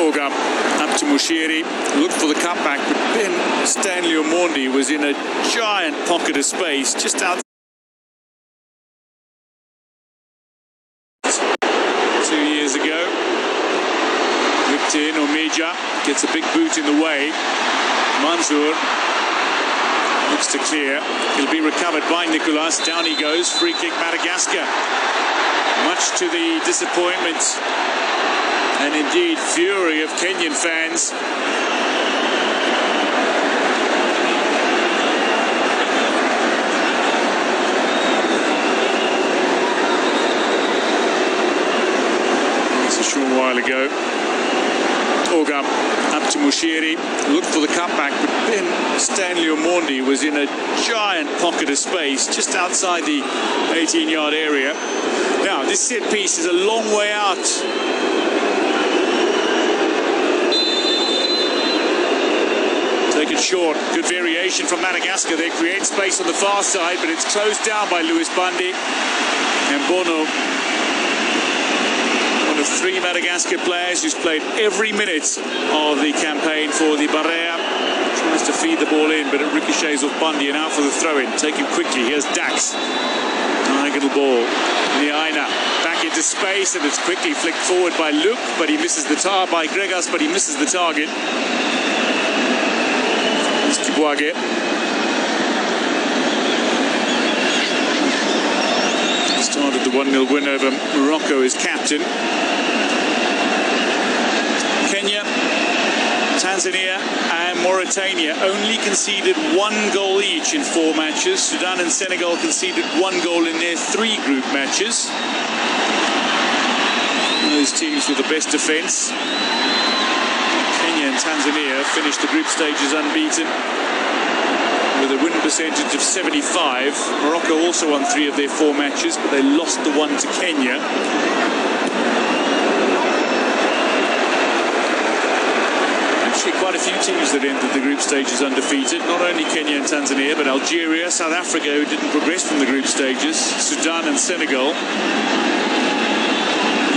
Ogam up to Mushiri, looked for the cutback, but then Stanley Omondi was in a giant pocket of space just out 2 years ago. Whipped in, Omija gets a big boot in the way. Mansour looks to clear. He'll be recovered by Nicolas. Down he goes. Free kick, Madagascar. Much to the disappointment and indeed fury of Kenyan fans. It's a short while ago. Ogam up to Mushiri, looked for the cutback, but then Stanley Omondi was in a giant pocket of space just outside the 18-yard area. Now, this set piece is a long way out. Taken short. Good variation from Madagascar. They create space on the far side, but it's closed down by Luis Bandi. And Bono, one of three Madagascar players who's played every minute of the campaign for the Barea, tries to feed the ball in, but it ricochets off Bandi and out for the throw-in. Taken quickly. Here's Dax. Diagonal ball. Niaina back into space, and it's quickly flicked forward by Luke, but he misses the by Gregas, but he misses the target. It's Kibuage. Started the 1-0 win over Morocco as captain. Kenya, Tanzania and Mauritania only conceded 1 goal each in 4 matches. Sudan and Senegal conceded 1 goal in their 3 group matches. Those teams with the best defence. Kenya and Tanzania finished the group stages unbeaten with a win percentage of 75. Morocco also won 3 of their 4 matches, but they lost the one to Kenya. Quite a few teams that entered the group stages undefeated. Not only Kenya and Tanzania, but Algeria, South Africa, who didn't progress from the group stages, Sudan and Senegal.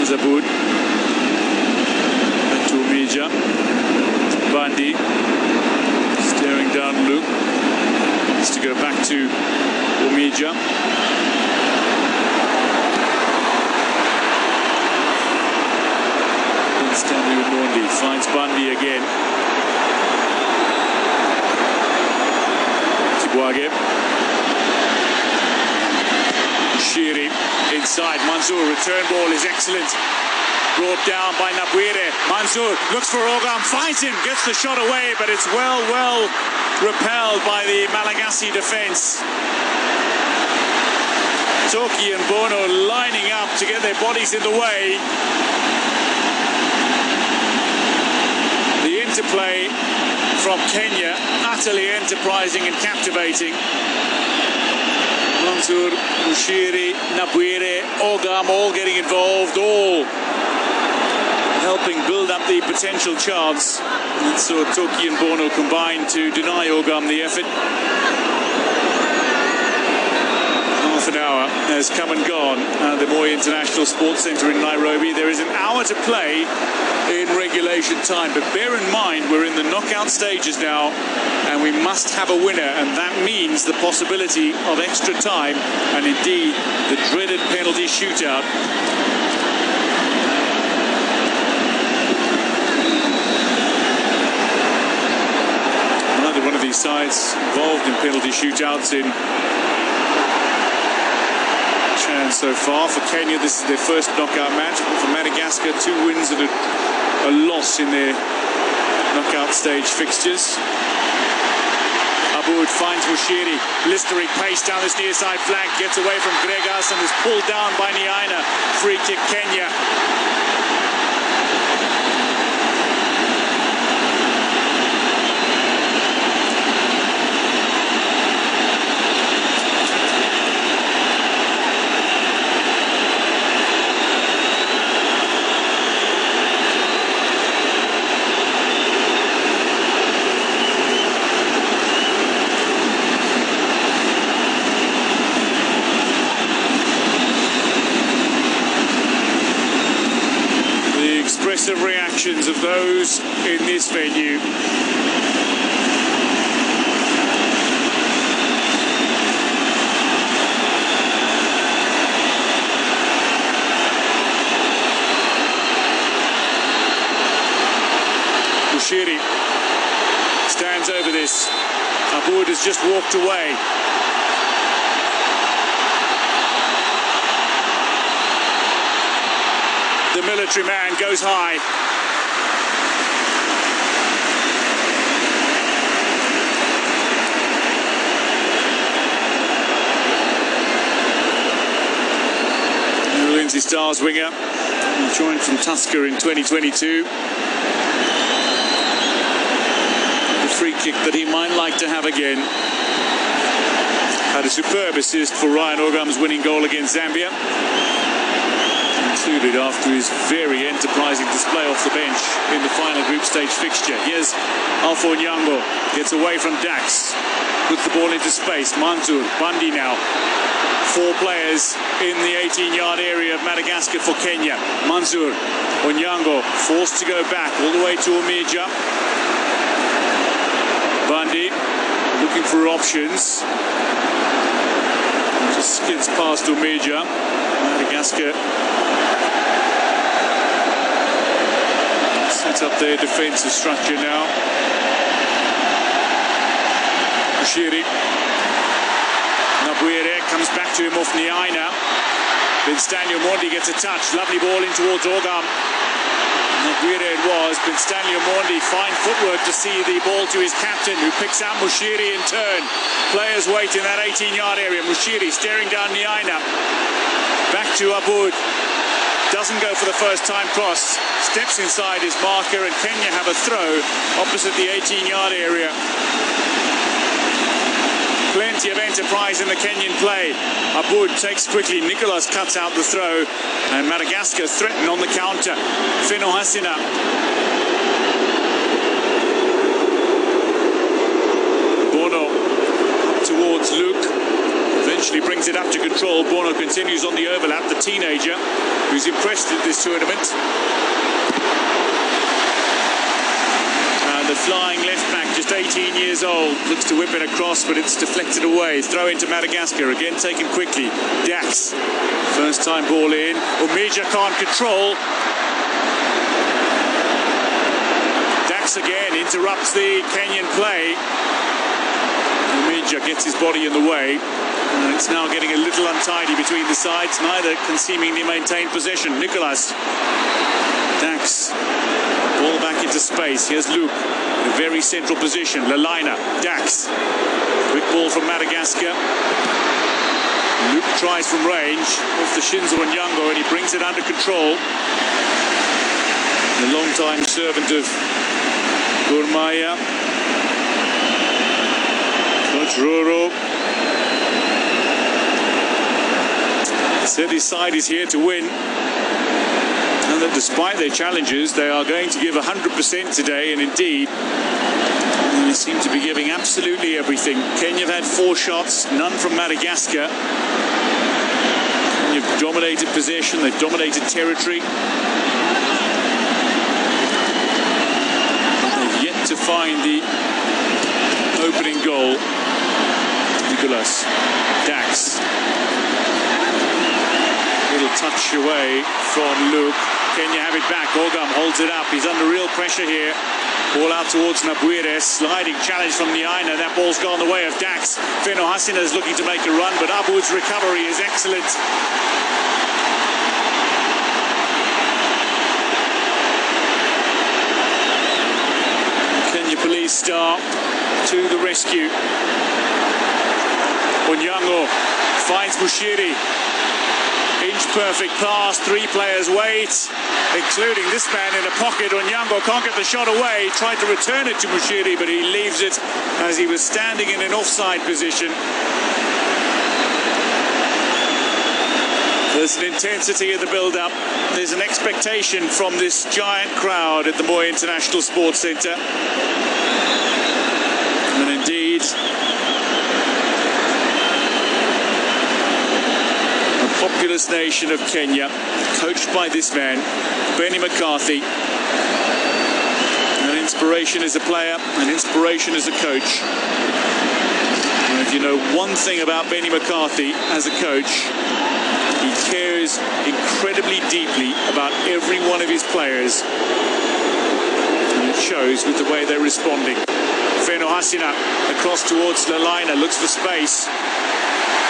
Zabud. Back to Omija. Bandi. Staring down Luke. Has to go back to Omija. Stanley Omondi finds Bandi again. Tibuage. Shiri inside. Mansour, return ball is excellent. Brought down by Nabuire. Mansour looks for Ogam, finds him, gets the shot away, but it's well repelled by the Malagasy defence. Toki and Bono lining up to get their bodies in the way. The interplay from Kenya, utterly enterprising and captivating. Mansour, Mushiri, Nabuire, Ogam all getting involved, all helping build up the potential chance. And so Toki and Bono combined to deny Ogam the effort. Half an hour has come and gone at the Moi International Sports Centre in Nairobi. There is an hour to play in regulation time, but bear in mind we're in the knockout stages now and we must have a winner, and that means the possibility of extra time and indeed the dreaded penalty shootout. Neither one of these sides involved in penalty shootouts in chance so far. For Kenya, this is their first knockout match. For Madagascar, 2 wins and a loss in their knockout stage fixtures. Aboud finds Mushiri, blistering pace down this near side flank, gets away from Gregas and is pulled down by Niaina. Free kick Kenya. of reactions of those in this venue. Bushiri stands over this. Aboud has just walked away. The military man goes high. The Lindsay Stars winger, joined from Tusker in 2022. Free kick that he might like to have again. Had a superb assist for Ryan Ogam's winning goal against Zambia. Included after his very enterprising display off the bench in the final group stage fixture. Here's Alpha Onyango, gets away from Dax, puts the ball into space. Mansour, Bandi now. 4 players in the 18-yard area of Madagascar for Kenya. Mansour, Onyango, forced to go back all the way to Omija. Bandi looking for options. Just skids past Omija. Madagascar sets up their defensive structure now. Bushiri. Nabuere comes back to him off Niaina. Then Stanley Omondi gets a touch. Lovely ball in towards Ogam. Nabuere it was, but Stanley Omondi, fine footwork to see the ball to his captain, who picks out Mushiri in turn. Players wait in that 18-yard area. Mushiri staring down Niaina. Back to Aboud. Doesn't go for the first time cross. Steps inside his marker, and Kenya have a throw opposite the 18-yard area. Plenty of enterprise in the Kenyan play. Aboud takes quickly. Nicholas cuts out the throw. And Madagascar threaten on the counter. Fino Hasina. Bono up towards Luke. Eventually brings it up to control. Bono continues on the overlap. The teenager who's impressed at this tournament. The flying left back, just 18 years old, looks to whip it across, but it's deflected away. Throw into Madagascar, again taken quickly. Dax, first time ball in. Omija can't control. Dax again interrupts the Kenyan play. Omija gets his body in the way. And it's now getting a little untidy between the sides. Neither can seemingly maintain possession. Nicholas. Dax. Ball back into space. Here's Luke. In a very central position. Lalaina. Dax. Quick ball from Madagascar. Luke tries from range. Off the shins of Onyango, and he brings it under control. A long-time servant of Gurmaya. Coach Roro said his side is here to win. And that despite their challenges, they are going to give 100% today, and indeed, they seem to be giving absolutely everything. Kenya have had 4 shots, none from Madagascar. They've dominated possession, they've dominated territory. They've yet to find the opening goal. Nicholas, Dax. Little touch away from Luke. Kenya have it back. Ogam holds it up. He's under real pressure here. Ball out towards Nabuere. Sliding challenge from Niaina. That ball's gone the way of Dax. Fino Hasina is looking to make a run, but Aboud's recovery is excellent. Kenya police star to the rescue. Onyango finds Bushiri. Inch-perfect pass, 3 players wait, including this man in a pocket. Onyango can't get the shot away, tried to return it to Bushiri, but he leaves it as he was standing in an offside position. There's an intensity in the build-up. There's an expectation from this giant crowd at the Moi International Sports Centre. And indeed, populous nation of Kenya, coached by this man, Benny McCarthy, An inspiration as a player, an inspiration as a coach. And if you know one thing about Benny McCarthy as a coach, he cares incredibly deeply about every one of his players. And it shows with the way they're responding. Feno Hasina across towards Lalaina, looks for space.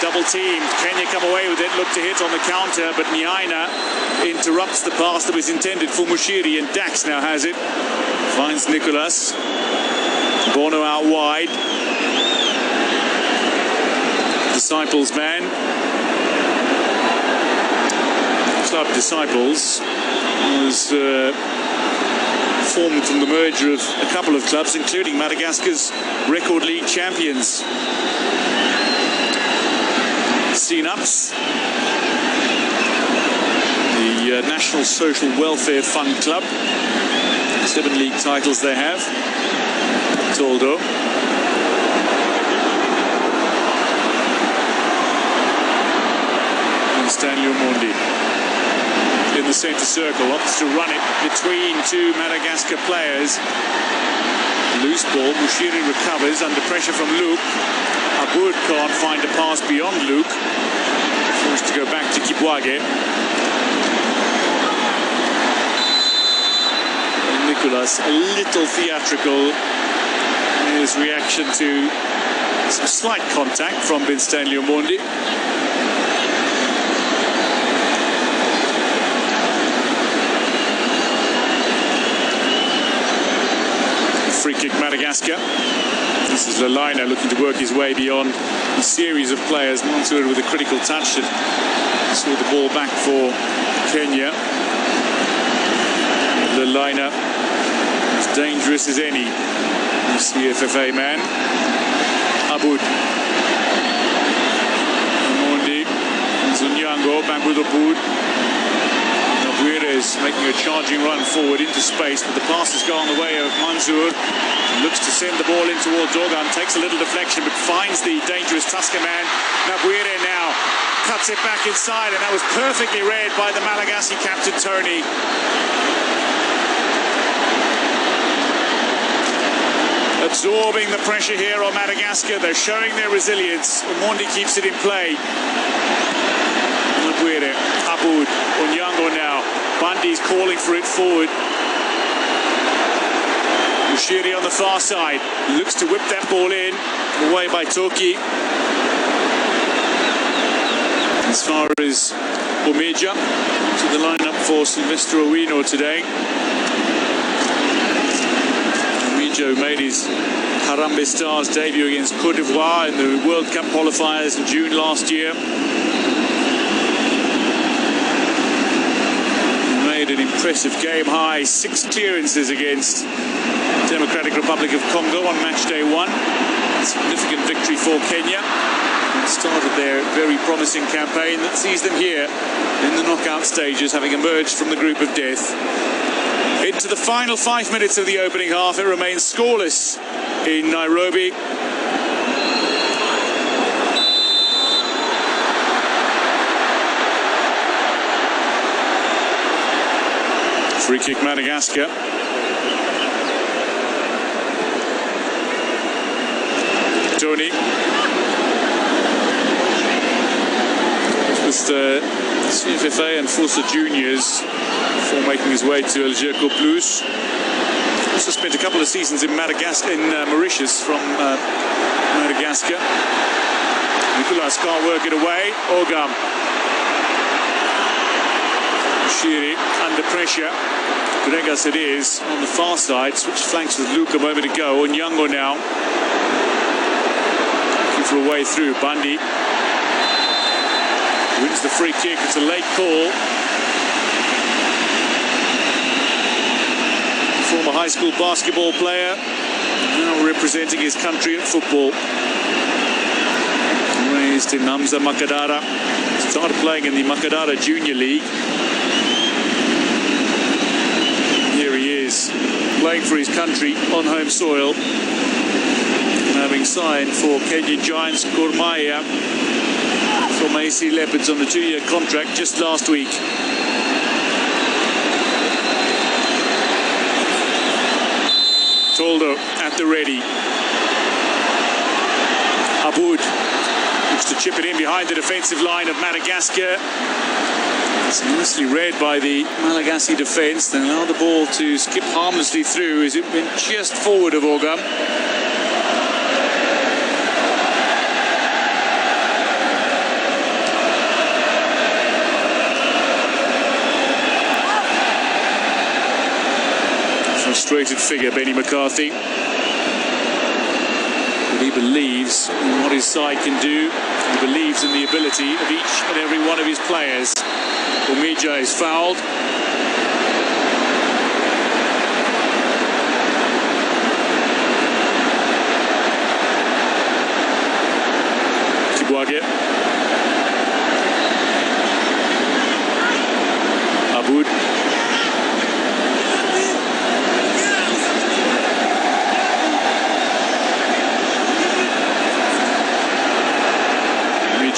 Double teamed. Kenya come away with it, look to hit on the counter, but Nyaina interrupts the pass that was intended for Mushiri, and Dax now has it. Finds Nicholas. Bono out wide. Disciples man. Club Disciples was formed from the merger of a couple of clubs, including Madagascar's record league champions. CNUPS, the National Social Welfare Fund Club. 7 league titles they have. Toldo. And Stanley Omondi in the centre circle, opts to run it between two Madagascar players. Loose ball, Mushiri recovers under pressure from Luke. Aboud can't find a pass beyond Luke. Forced to go back to Kibwage. And Nicholas, a little theatrical in his reaction to some slight contact from Bin Stanley Omondi. Free kick Madagascar. This is Lalaina looking to work his way beyond a series of players. Mansour with a critical touch and saw the ball back for Kenya. Lalaina as dangerous as any. The CFFA man. Aboud. Mondi. Zunyango back with Aboud. Is making a charging run forward into space, but the pass has gone the way of Mansour. Looks to send the ball in towards Dogan, takes a little deflection, but finds the dangerous Tusker man. Nabuire now cuts it back inside, and that was perfectly read by the Malagasy captain, Tony. Absorbing the pressure here on Madagascar. They're showing their resilience. Omondi keeps it in play. Nabuire, Aboud, Onyango now. Bundy's calling for it forward. Mushiri on the far side. Looks to whip that ball in. Away by Toki. As far as Omeja to the lineup for Silvestre Owino today. Omeja made his Harambee Stars debut against Cote d'Ivoire in the World Cup qualifiers in June last year. An impressive game high, 6 clearances against Democratic Republic of Congo on match day 1. Significant victory for Kenya. It started their very promising campaign that sees them here in the knockout stages, having emerged from the group of death. Into the final 5 minutes of the opening half, it remains scoreless in Nairobi. Free kick Madagascar. Tony. With the CFFA and Fossa Juniors before making his way to El Jerko Plus. Also spent a couple of seasons in Madagascar, in Mauritius from Madagascar. Nicolas can't work it away. Ogam. Shiri under pressure. Gregas it is on the far side. Switched flanks with Luke a moment ago. Onyango now. Looking for a way through. Bundy wins the free kick. It's a late call. Former high school basketball player. Now representing his country at football. Raised in Namza Makadara. Started playing in the Makadara Junior League. Here he is, playing for his country on home soil, having signed for Kenyan Giants Gor Mahia from AC Leopards on the 2-year contract just last week. ready. Aboud looks to chip it in behind the defensive line of Madagascar. It's nicely read by the Malagasy defence. They allow the ball to skip harmlessly through as it went just forward of Ogam. Frustrated figure, Benny McCarthy. But he believes in what his side can do. He believes in the ability of each and every one of his players. Omija is fouled. Kibwage. Aboud.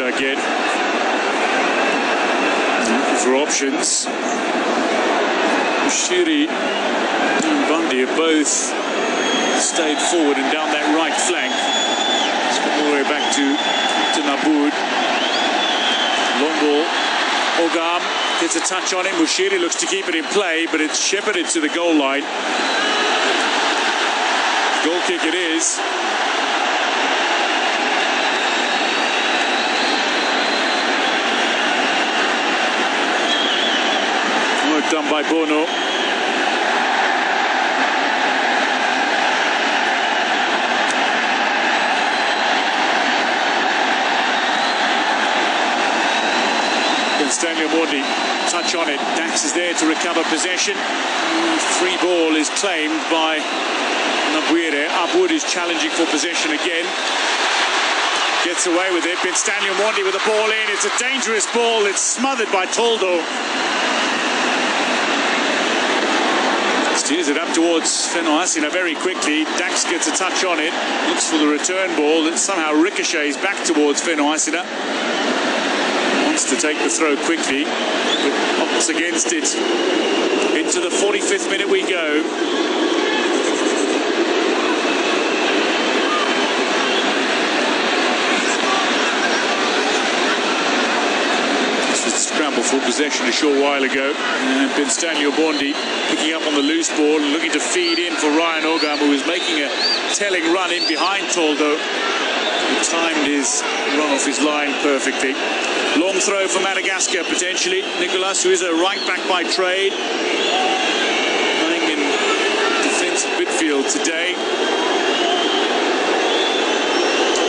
Again, looking for options. Shiri and Bundy have both stayed forward and down that right flank. It's come all the way back to Aboud. Long ball. Ogam gets a touch on it. Mushiri looks to keep it in play, but it's shepherded to the goal line. Goal kick it is. Done by Bono. And Stanley Omondi, touch on it. Dax is there to recover possession. Free ball is claimed by Nabuire. Aboud is challenging for possession again. Gets away with it. Stanley Omondi with the ball in. It's a dangerous ball. It's smothered by Toldo. Steers it up towards Fenoasina very quickly. Dax gets a touch on it. Looks for the return ball that somehow ricochets back towards Fenoasina. Wants to take the throw quickly, but opts against it. Into the 45th minute we go. Scramble for possession a short while ago, and Stanley Omondi picking up on the loose ball and looking to feed in for Ryan Ogam, who is making a telling run in behind Toldo. He timed his run off his line perfectly. Long throw for Madagascar potentially. Nicolas, who is a right back by trade, playing in defensive midfield today,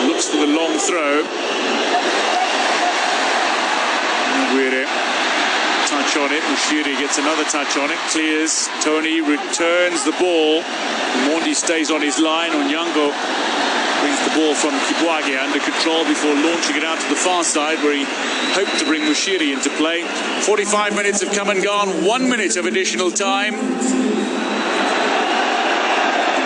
looks for the long throw. Touch on it. Mushiri gets another touch on it. Clears. Tony returns the ball. Mondi stays on his line. Onyango brings the ball from Kibwage under control before launching it out to the far side, where he hoped to bring Mushiri into play. 45 minutes have come and gone. 1 minute of additional time.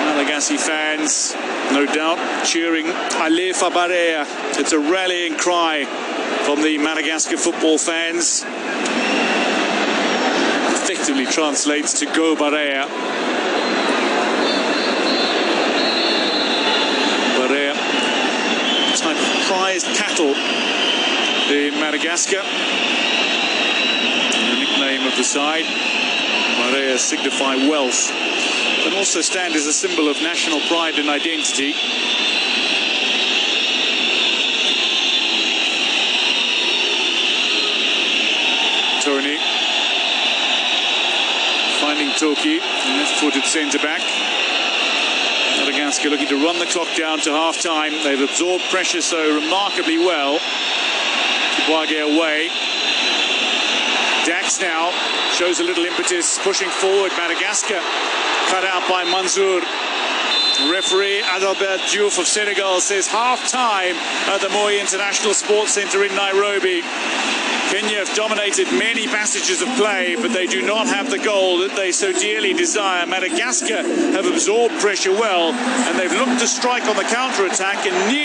Malagasy fans, no doubt, cheering Ale Fabarea. It's a rallying cry from the Madagascar football fans. Effectively translates to Go Barea. Barea, type of prized cattle in Madagascar. The nickname of the side. Barea signify wealth, but also stand as a symbol of national pride and identity. Tony finding Toki, left-footed centre-back. Madagascar looking to run the clock down to half-time. They've absorbed pressure so remarkably well. Kibwage away. Dax now shows a little impetus, pushing forward. Madagascar cut out by Mansour. Referee Adalbert Diouf of Senegal says half-time at the Moi International Sports Centre in Nairobi. Kenya have dominated many passages of play, but they do not have the goal that they so dearly desire. Madagascar have absorbed pressure well, and they've looked to strike on the counter-attack and